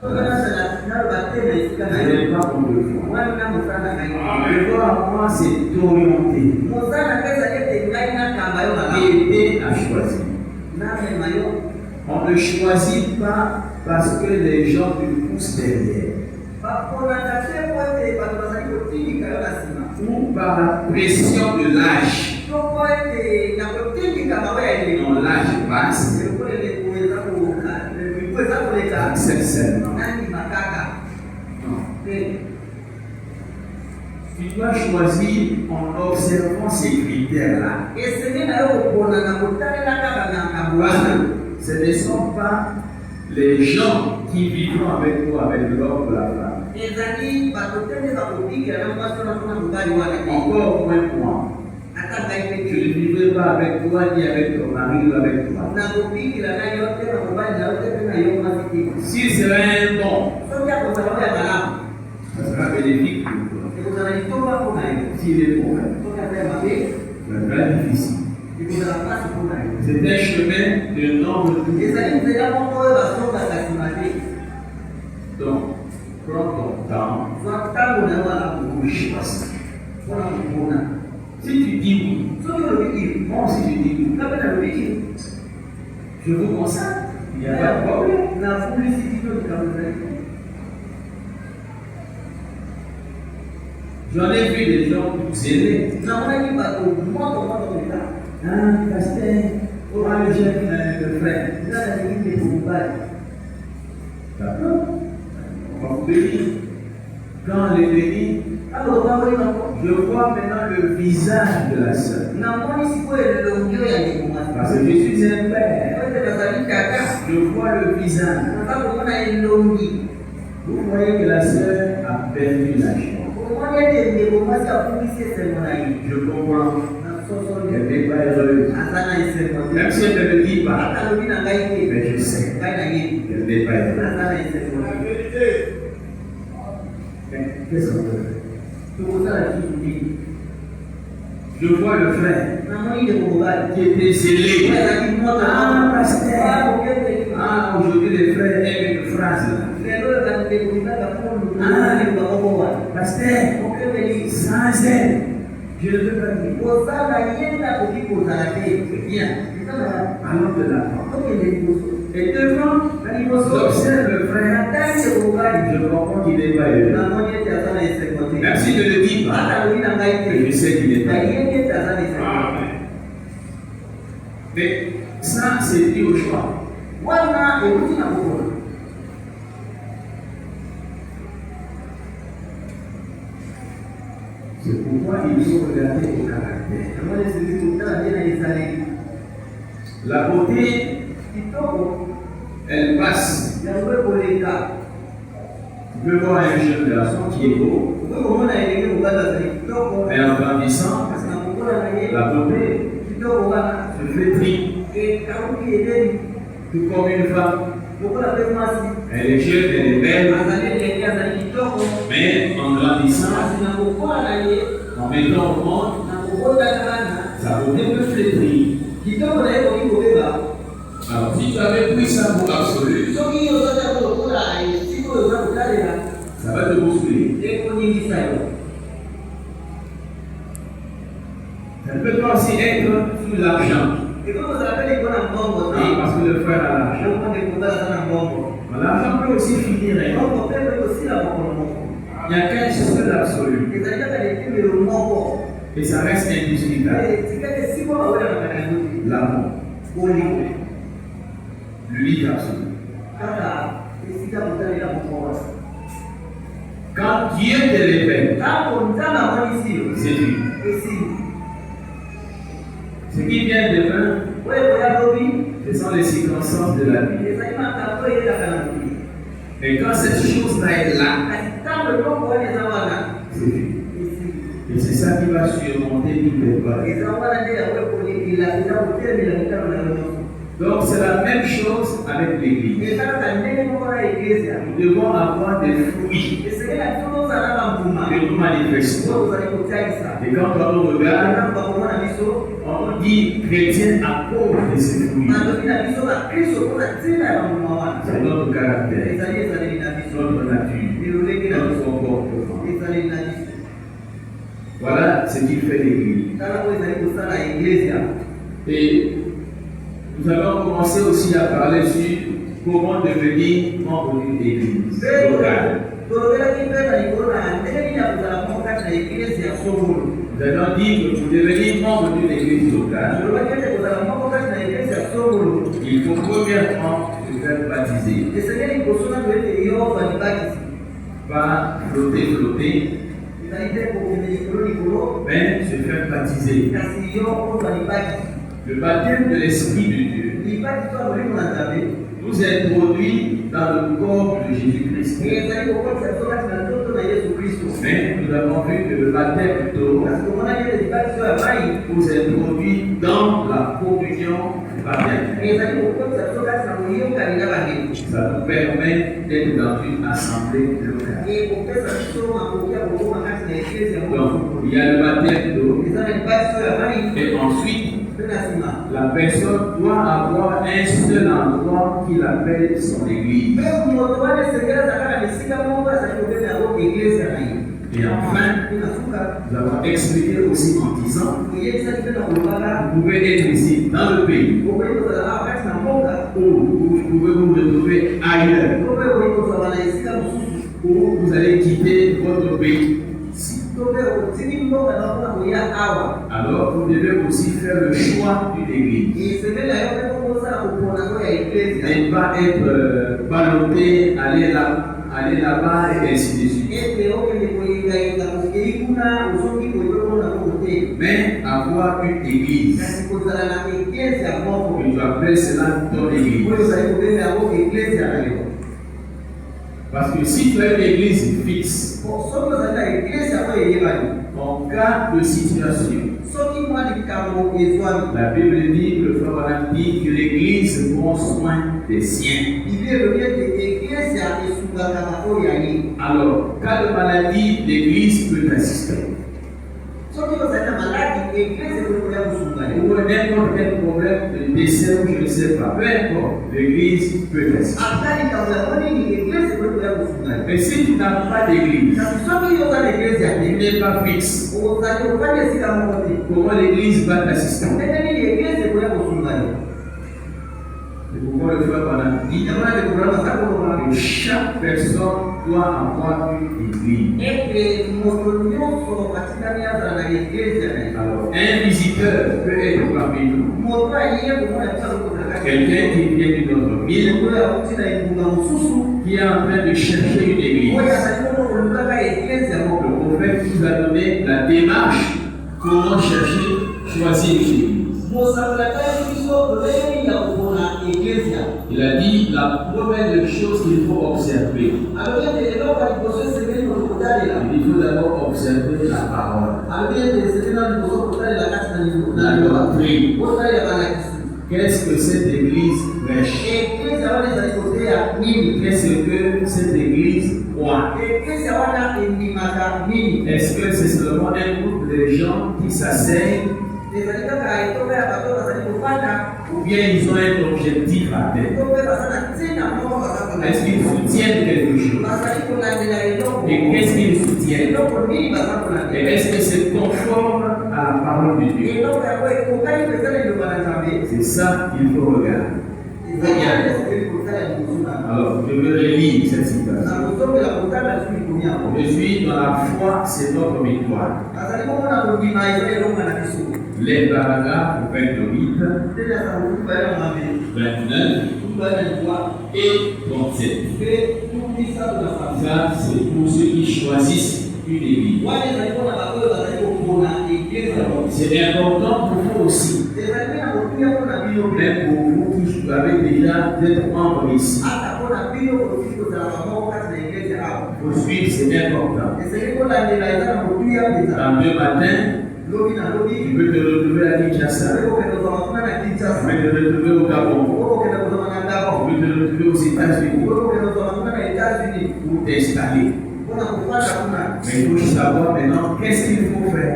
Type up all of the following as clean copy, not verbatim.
Je n'ai pas comme deux fois. Le voir moi, c'est d'orienter. Aider à choisir. On ne choisit pas parce que les gens te poussent derrière. Ou par la pression de l'âge. Non, l'âge passe. C'est seulement. Non. Tu dois choisir en observant ces critères-là. Ce ne sont pas les gens qui vivront avec toi, avec l'homme ou la femme. Encore moins moi. Je ne vivrai pas avec toi, ni avec ton mari, ou avec toi. Si c'est un don, ça sera bénéfique pour toi. S'il est mauvais, ça sera difficile. C'est un chemin de non-retour. Donc, prends ton temps pour choisir. Si tu dis oui, bon, si tu dis oui, je vous consacre, il n'y a pas de problème. J'en ai vu des gens vous aider. Ah, pasteur, oh, j'ai le frère. D'accord? On va vous bénir. Quand on les bénit, je vois maintenant le visage de la sœur. Parce que je suis un père. Je vois le visage. Vous voyez que la sœur a perdu la joie. Je comprends. Elle n'est pas heureuse. Même si elle ne le dit pas, mais je sais qu'elle n'est pas heureuse. Mais qu'est-ce qu'on peut faire? Je vois le frère qui était zélé. Ah, pasteur. Ah, aujourd'hui les frères aiment une phrase là. Ah, pasteur, sans elle, je ne peux pas dire. C'est bien. Allons de l'avant. Et devant, j'observe le frère. Je comprends qu'il n'est pas heureux. Même s'il ne le dit pas, je sais qu'il n'est pas heureux. Mais ça, c'est dit au choix. C'est pourquoi il faut regarder au caractère. La beauté, elle passe. Tu peux voir un jeune garçon qui est beau, mais en grandissant, la beauté se flétrit. Tout comme une femme. Elle est jeune, elle est belle, mais en grandissant, en mettant au monde, sa beauté peut flétrir. Alors, si tu avais pris ça pour absolu, ça va te bousculer. Ça peut pas aussi être sur l'argent. Parce que le frère a l'argent. L'argent peut aussi finir. Il n'y a qu'un seul absolu. Et ça reste indiscutable. L'amour. L'unique absolu. Quand Dieu te révèle, c'est lui. Ce qui vient de fin, ce sont les circonstances de la vie. Et quand cette chose-là est là, c'est lui. Et c'est ça qui va surmonter toutes les peurs. Donc c'est la même chose avec l'Église. Nous devons avoir des fruits que nous manifestons. Et quand on regarde, on dit chrétien à cause de ces fruits. C'est notre caractère. Voilà ce qui fait l'église. Et nous allons commencer aussi à parler sur comment devenir membre d'une église locale. Nous allons dire que pour devenir membre d'une église locale, il faut premièrement se faire baptiser. Pas flotter, mais se faire baptiser. Le baptême de l'Esprit de Dieu nous introduit dans le corps de Jésus-Christ. Mais nous avons vu que le baptême plutôt nous introduit dans la communion du baptême. Ça nous permet d'être dans une assemblée locale. Donc, il y a le baptême d'eau. Et ensuite, la personne doit avoir un seul endroit qu'il appelle son église. Et enfin, nous avons expliqué aussi en disant, vous pouvez être ici dans le pays, ou vous pouvez vous retrouver ailleurs, ou vous allez quitter votre pays. Alors, vous devez aussi faire le choix d'une église. Ne pas être ballotté, aller là-bas et ainsi de suite. Mais avoir une église. Tu appelles cela ton église. Parce que si tu as une église fixe, en cas de situation, la Bible dit, le frère Abraham dit que l'église prend soin des siens. Alors, cas de maladie, l'église peut assister. Ou n'importe quel problème de décès, je ne sais pas, peu importe, l'église peut assister. Mais si tu n'as pas d'église, il n'est pas fixe, comment l'église va t'assister? C'est pourquoi le frère Abraham dit que chaque personne doit avoir une église. Alors, un visiteur peut être parmi nous. Quelqu'un qui vient d'une autre ville, qui est en train de chercher une église. Le prophète nous a donné la démarche comment chercher, choisir une église. Il a dit la première chose qu'il faut observer. Il faut d'abord observer la parole. La doctrine. Qu'est-ce que cette église prêche? Qu'est-ce que cette église croit? Est-ce que c'est seulement un groupe de gens qui s'asseyent? Ou bien ils ont un objectif à atteindre? Est-ce qu'ils soutiennent quelque chose? Et qu'est-ce qu'ils soutiennent? Et est-ce que c'est conforme à la parole de Dieu? C'est ça qu'il faut regarder. Alors, je vais relire cette citation. Je suis dans la foi, c'est notre victoire. Les paragraphes 28, 29 et 37. Ça, c'est pour ceux qui choisissent une église. C'est important pour vous aussi. Même pour vous qui avez déjà d'être membre ici. Pour suivre, c'est important. Dans 2 matins, tu peux te retrouver à Kinshasa. Tu peux te retrouver au Gabon. Tu peux te retrouver aux États-Unis. Pour t'installer. Mais il faut savoir maintenant qu'est-ce qu'il faut faire.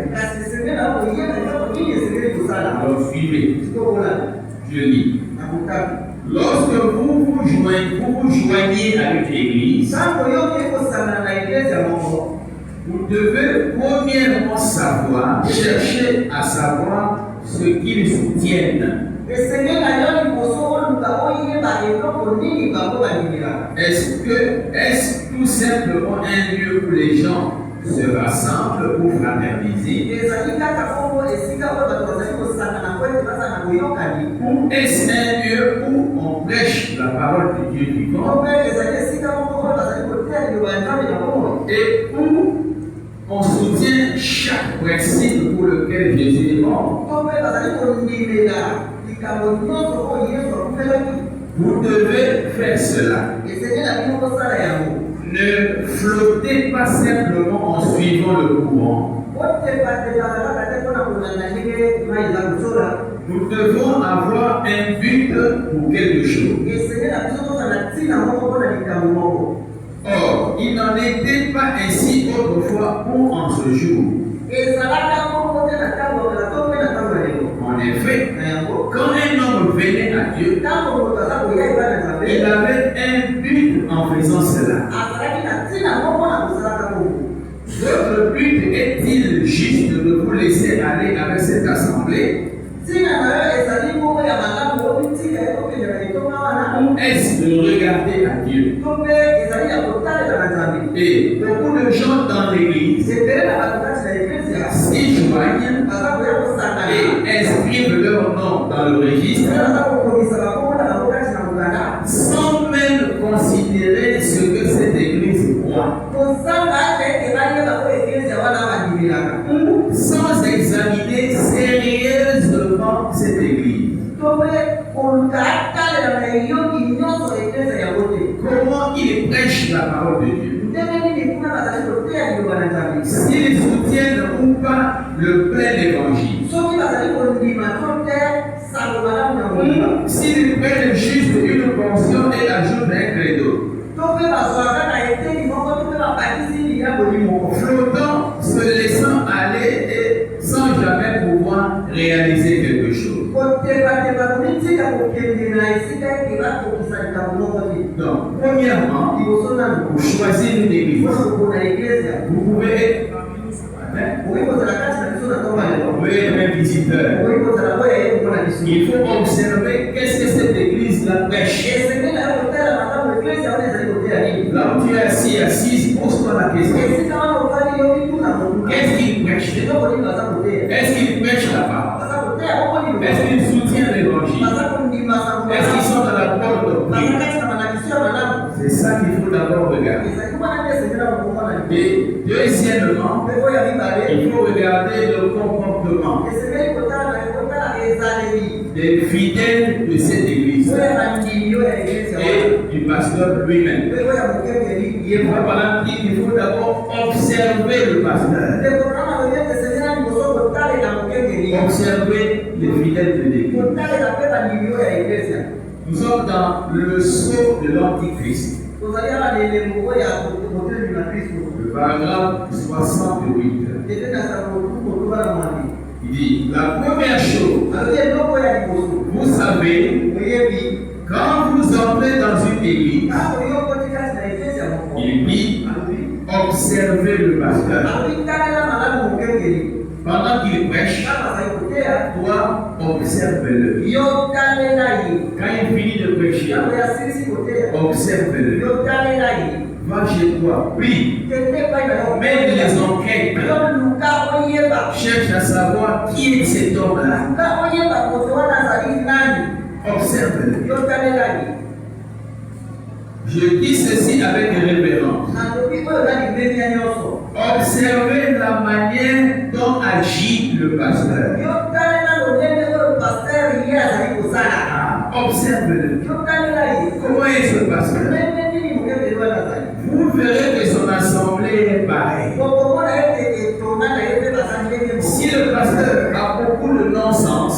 Alors suivez. Je lis. Lorsque vous vous joignez à une église, vous devez premièrement savoir, chercher à savoir ce qu'ils soutiennent. Est-ce tout simplement un lieu où les gens se rassemblent pour fraterniser? Ou est-ce un lieu où on prêche la parole de Dieu vivant? Et où on soutient chaque principe pour lequel Jésus est mort? Vous devez faire cela. Ne flottez pas simplement en suivant le courant. Nous devons avoir un but pour quelque chose. Or, il n'en était pas ainsi autrefois ou en ce jour. En effet, quand un homme venait à Dieu, il avait un but en faisant cela. Votre but est-il juste de vous laisser aller avec cette assemblée? Ou est-ce de regarder à Dieu? Et beaucoup de gens dans l'église s'y joignent et inscrivent leur nom dans le registre sans même considérer ce que cette église croit, sans examiner sérieusement cette église. Comment ils prêchent la parole de Dieu? S'ils soutiennent ou pas le plein évangile. S'ils prennent juste une portion et ajoutent un credo. Flottant, se laissant aller et sans jamais pouvoir réaliser quelque chose. Donc, premièrement, pour choisir une église, vous pouvez être un visiteur. Il faut observer qu'est-ce que cette église la prêche. Là où tu es assis, assise, pose-toi la question. Qu'est-ce qu'il prêche? Est-ce qu'il prêche la parole? Est-ce qu'il soutient l'évangile? Est-ce qu'ils sont dans la bonne doctrine? C'est ça qu'il faut d'abord regarder. Et deuxièmement, il faut regarder le comportement des fidèles de cette église et du pasteur lui-même. Il faut d'abord observer le pasteur. Observer les fidèles de l'église. Nous sommes dans le sceau de l'Antichrist. Le paragraphe 68. Il dit, la première chose, vous savez, quand vous entrez dans une église, il dit, observez le pasteur. Pendant qu'il prêche, toi, observe-le. Quand il finit de prêcher, observe-le. Va chez toi, prie. Mène les enquêtes. Cherche à savoir qui est cet homme-là. Observe-le. Je dis ceci avec révérence. Observez la manière dont agit le pasteur. Observez-le. Comment est ce pasteur? Vous verrez que son assemblée est pareille. Si le pasteur a beaucoup de non-sens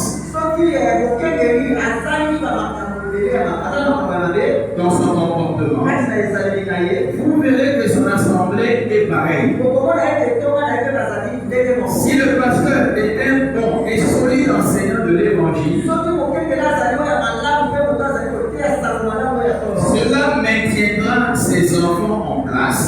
dans son comportement, vous verrez que son assemblée est pareille. Si le pasteur est un bon et solide enseignant de l'évangile, cela maintiendra ses enfants en place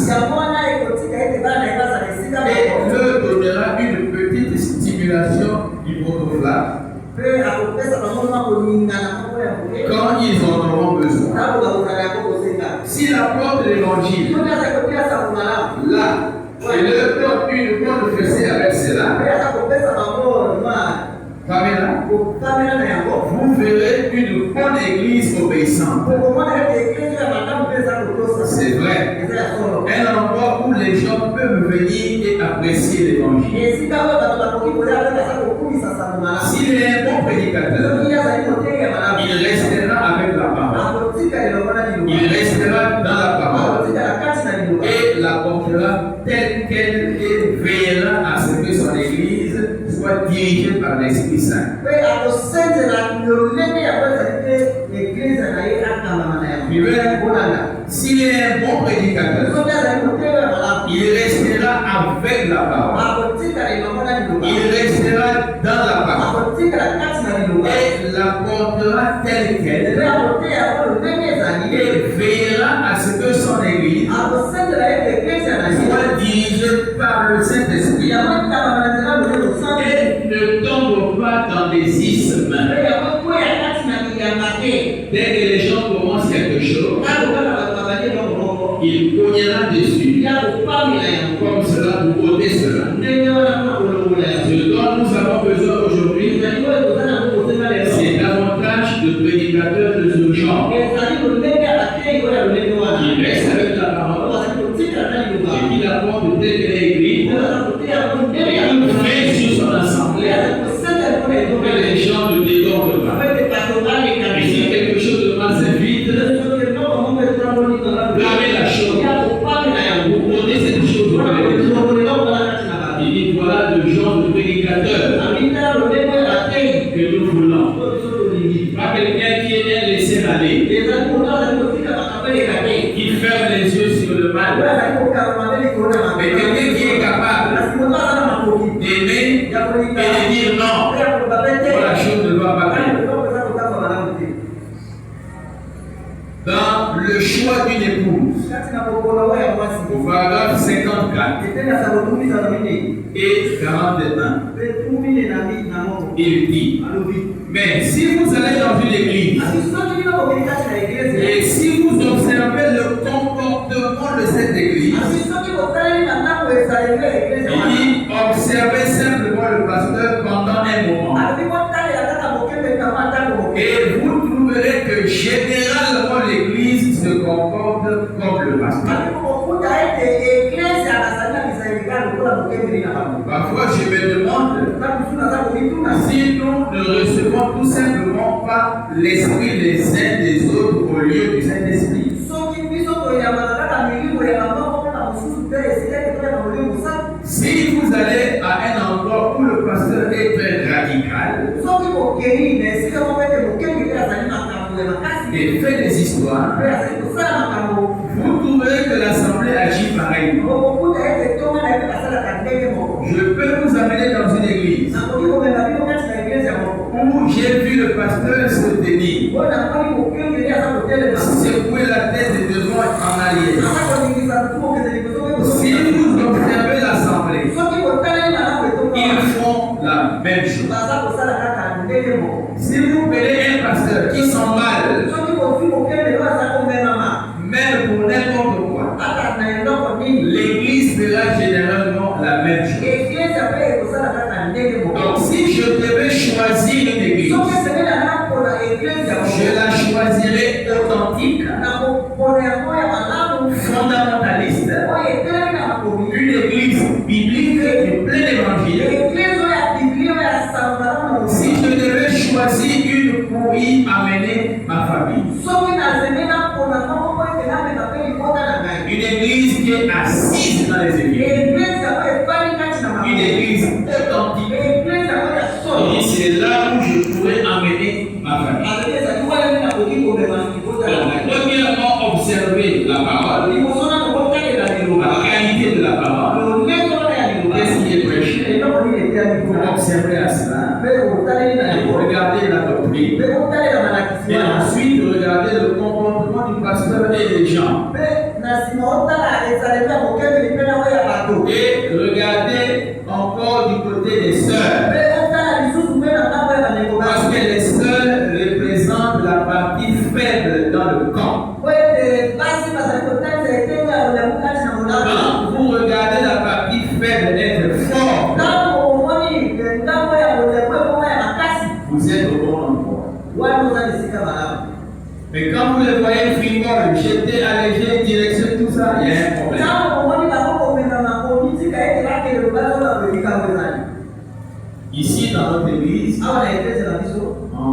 apportent l'évangile, là, je leur donne une bonne fessée avec cela. Pamela, vous verrez une bonne église obéissante. C'est vrai. Un endroit où les gens peuvent venir et apprécier l'évangile. S'il est un bon prédicateur, il restera avec la parole. Il restera dans la parole et la portera telle qu'elle et veillera à ce que son église soit dirigée par l'Esprit Saint. S'il est un bon prédicateur, il restera avec la parole. Il restera dans la parole et la portera telle qu'elle et veillera à ce que son église soit dirigée par le Saint-Esprit et ne tombe pas dans des ismes. Dès que les gens commencent quelque chose, il cognera dessus. Comme cela, vous votez cela. Ce dont nous avons besoin aujourd'hui, c'est davantage de prédicateurs de ce genre qui restent avec la parole et qui apportent telle que l'église et qui fait sur son assemblée que les gens ne débordent pas. Et si quelque chose de mal s'invite, gravez la chose. Vous prenez cette chose auprès des gens. Il dit voilà le genre de prédicateur que nous voulons. Pas quelqu'un qui est laissé aller, qui ferme les yeux sur le mal, mais quelqu'un qui est capable d'aimer et de dire non. La chose ne doit pas faire. Dans le choix d'une épouse, au paragraphe 54 et 41, il dit, mais si vous allez dans une église et si vous observez le comportement de cette église, il dit, observez simplement le pasteur pendant un moment. Et vous trouverez que généralement l'église se comporte comme le pasteur. Parfois je me demande si nous ne recevons tout simplement pas l'esprit les uns des autres au lieu du Saint-Esprit. Si vous allez à un endroit où le pasteur est très radical et fait des histoires, vous trouverez que l'assemblée agit pareillement. Je peux vous amener dans une église où j'ai vu le pasteur se tenir, secouer la tête de devant en arrière. Si vous observez l'assemblée, ils font la même chose. Si vous prenez un pasteur qui s'emballe, même pour n'importe quoi, l'église fera généralement la même chose. Donc si je devais choisir une église, je la choisirais authentique, fondamentaliste, une église biblique et pleine d'évangile. Si je devais choisir une pour y amener ma famille, une église qui est assise dans les églises, une église authentique, et c'est là où je pourrais amener ma famille. Premièrement, observer la parole, la qualité de la parole, qu'est-ce qui est prêché, pour observer à cela, regarder la doctrine, et ensuite regarder le comportement du pasteur et des gens. y a un problème. Ici, dans notre église, on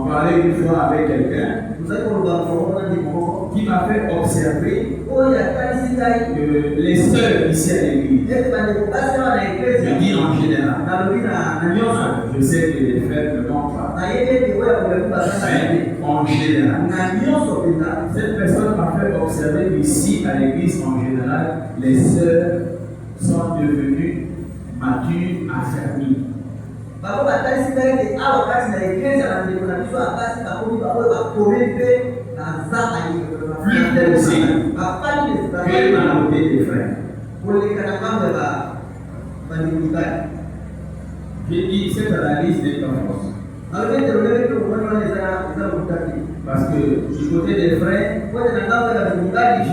parlait une fois avec quelqu'un qui m'a fait observer que les sœurs ici à l'église, je dis en général, je sais que les frères ne mentent pas, mais en général, cette personne m'a fait observer qu'ici à l'église en général, les sœurs sont devenues matures, affermies. Plus posé que la côté des frères. J'ai dit cette analyse n'est pas fausse. Parce que du côté des frères,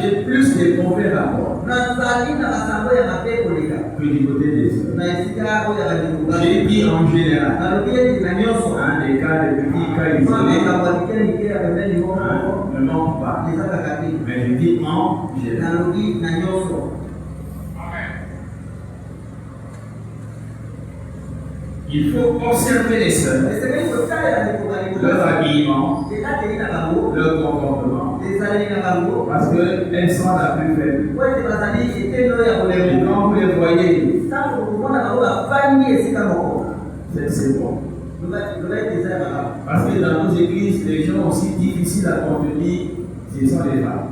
j'ai plus de mauvais rapports que du côté des sœurs. J'ai dit en général, des cas de petits cas isolés ne manquent pas. Mais je dis en général. Il faut observer les sœurs, leur habillement, leur comportement, parce qu'elles sont la plus faible. Et quand vous les voyez, c'est bon. Parce que dans nos églises, les gens aussi difficiles à contenir, ce sont les femmes.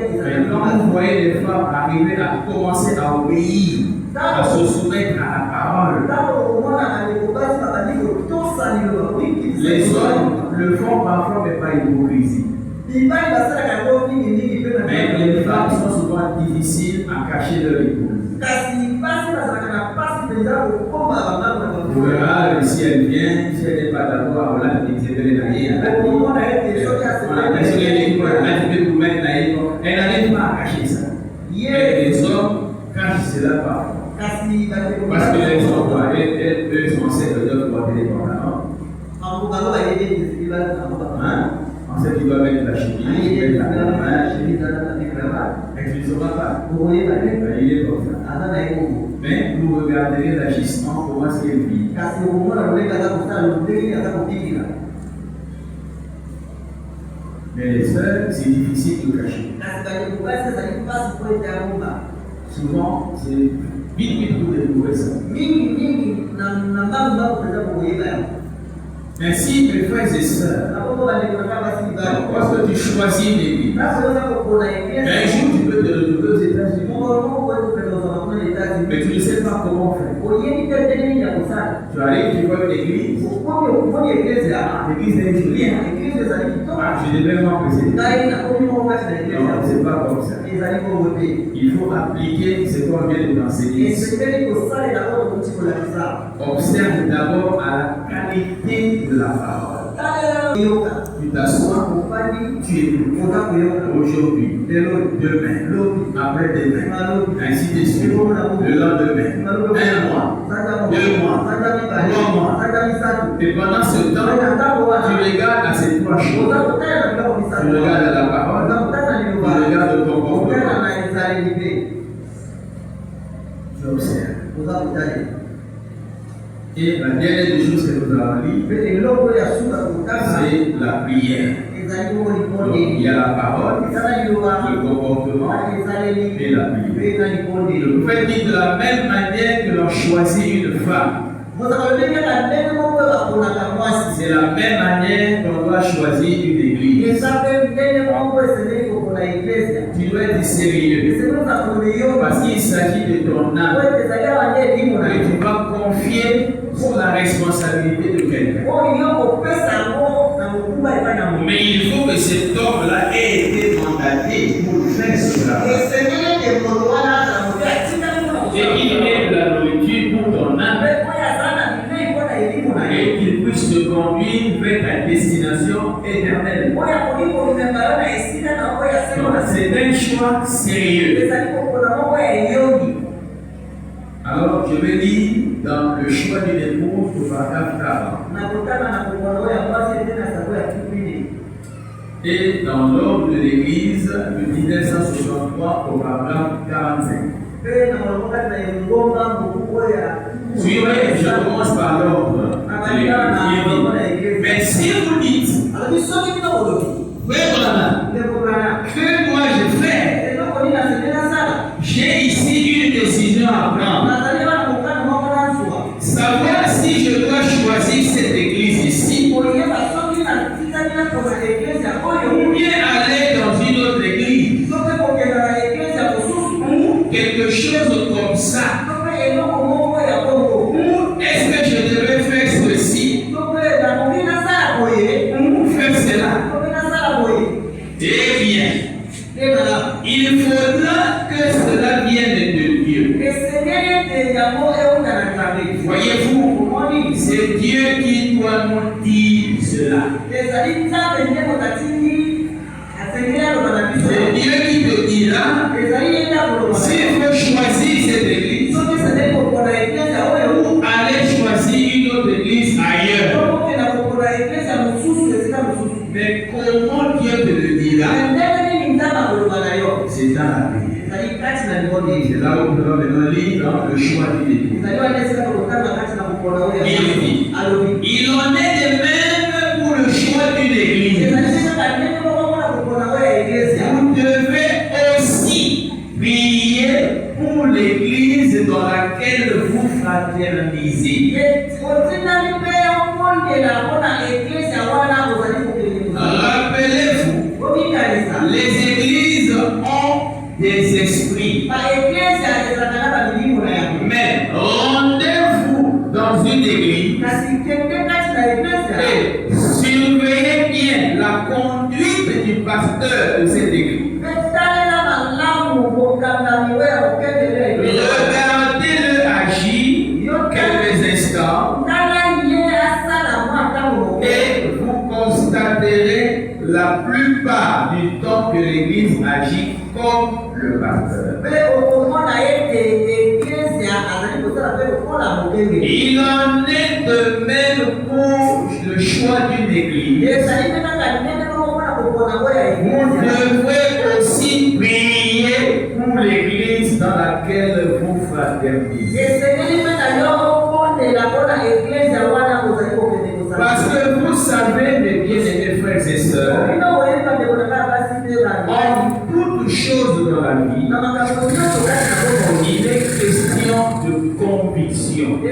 Et quand vous voyez les femmes arriver à commencer à obéir, à se soumettre à la parole, les hommes le font parfois, mais pas hypocrisie. Mais les femmes sont souvent difficiles à cacher leur hypocrisie. Tu verras, si elle vient, si elle n'est pas d'accord, on l'a dit, elle n'arrive pas à cacher ça. Et les hommes cachent cela parfois. Parce que les hommes, eux sont censés de porter les pantalons. On sait qu'ils doivent mettre la chimie, mettre la cravate, mais tu ne sauras pas. Il est comme ça. Mais vous regarderez l'agissement, comment est-ce qu'il vit. Mais les sœurs, c'est difficile de cacher. Souvent, c'est vite pour découvrir ça. Ainsi, mes frères et sœurs, lorsque tu choisis une église, un jour tu peux te retrouver aux États-Unis, mais tu ne sais pas comment faire. Tu arrives, tu vois une église, l'église est jolie. Je devais m'apprécier. Non, c'est pas comme ça. Il faut appliquer ce qu'on vient de t'enseigner. Observe d'abord à la qualité de la parole. Tu t'assois, tu écoutes. Aujourd'hui, demain, après-demain, ainsi de suite. Le lendemain, un mois, 2 mois, 3 mois. Et pendant ce temps, tu regardes à ces 3 choses. Tu regardes à la parole, tu regardes ton comportement. Tu observes. Et la dernière des choses que nous avons lues, c'est la prière. Donc, il y a la parole, le comportement et la prière. Le prophète dit de la même manière que l'on choisit une femme. C'est la même manière qu'on doit choisir une église. Tu dois être sérieux. Parce qu'il s'agit de ton âme. Et tu vas confier pour la responsabilité de quelqu'un. Mais il faut que cet homme-là ait été mandaté pour faire cela. Et qu'il ait de la nourriture pour ton âme. Et qu'il puisse te conduire vers ta destination éternelle. Donc c'est un choix sérieux. Alors je vais dire dans le choix d'une épouse au paragraphe 40. Et dans l'ordre de l'Église, de 1963 au paragraphe 45. Suivez, je commence par l'ordre. Mais si vous dites, que moi je fais, j'ai ici une décision à prendre. Savoir si je dois choisir cette église ici, ou bien aller dans une autre église, ou quelque chose comme ça. Est-ce que je devrais faire ceci, ou faire cela? Eh bien, il faudra que cela vienne de Dieu. Voyez-vous, c'est Dieu qui doit nous dire cela. C'est Dieu qui te dira s'il faut choisir cette église ou aller choisir une autre église ailleurs. Mais comment Dieu te le dira? C'est dans la prière. C'est là où nous devons maintenant lire dans le choix d'une église. Il dit, il en est de même pour le choix d'une église. Vous devez aussi prier pour l'église dans laquelle vous fraternisez. Rappelez-vous, les églises ont des esprits. Mais rendez-vous dans une église et surveillez bien la conduite du pasteur de cette église. Regardez-le agir quelques instants et vous constaterez la plupart du temps que l'église agit comme le pasteur. Il en est de même pour le choix d'une église. Vous devrez aussi prier pour l'église dans laquelle vous fraternisez. Parce que vous savez, mes bien-aimés frères et sœurs, en toute chose dans la vie, il est question de conviction. Il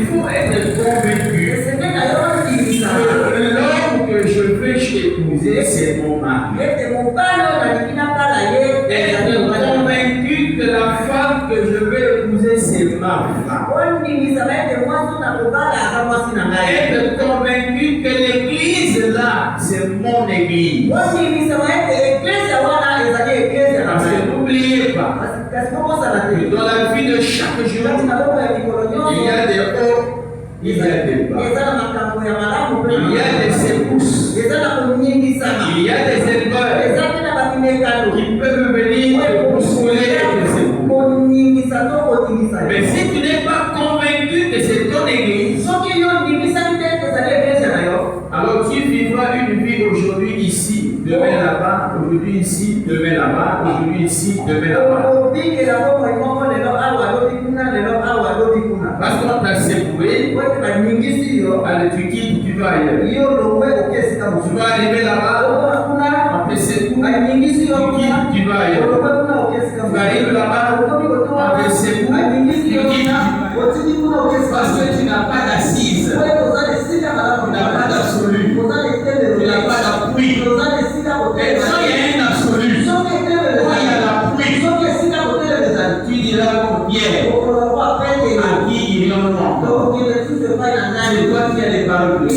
faut être convaincu que l'homme que je vais épouser, c'est mon mari. Être convaincu que la femme que je vais épouser, c'est ma femme. Être convaincu que l'église là, c'est mon église. Parce que n'oubliez pas que dans la vie de chaque jour, il y a des hauts, il y a des bas. Il y a des secousses. Il y a des épreuves qui peuvent venir te consoler et te secouer. Mais si tu n'es pas convaincu que c'est ton église, alors tu vivras une vie aujourd'hui ici, demain là-bas, aujourd'hui ici, demain là-bas, aujourd'hui ici, demain là-bas. Parce qu'on t'a secoué, à l'étude, tu vas ailleurs. Tu vas arriver là-bas, on te secoue, tu vas ailleurs. Tu arrives là-bas, on te secoue, parce que tu n'as pas d'assise, tu n'as pas d'absolu, tu n'as pas d'appui. Et quand il y a un absolu, quand il y a l'appui, tu diras comme Pierre, à qui irions-nous encore? C'est toi qui as les paroles.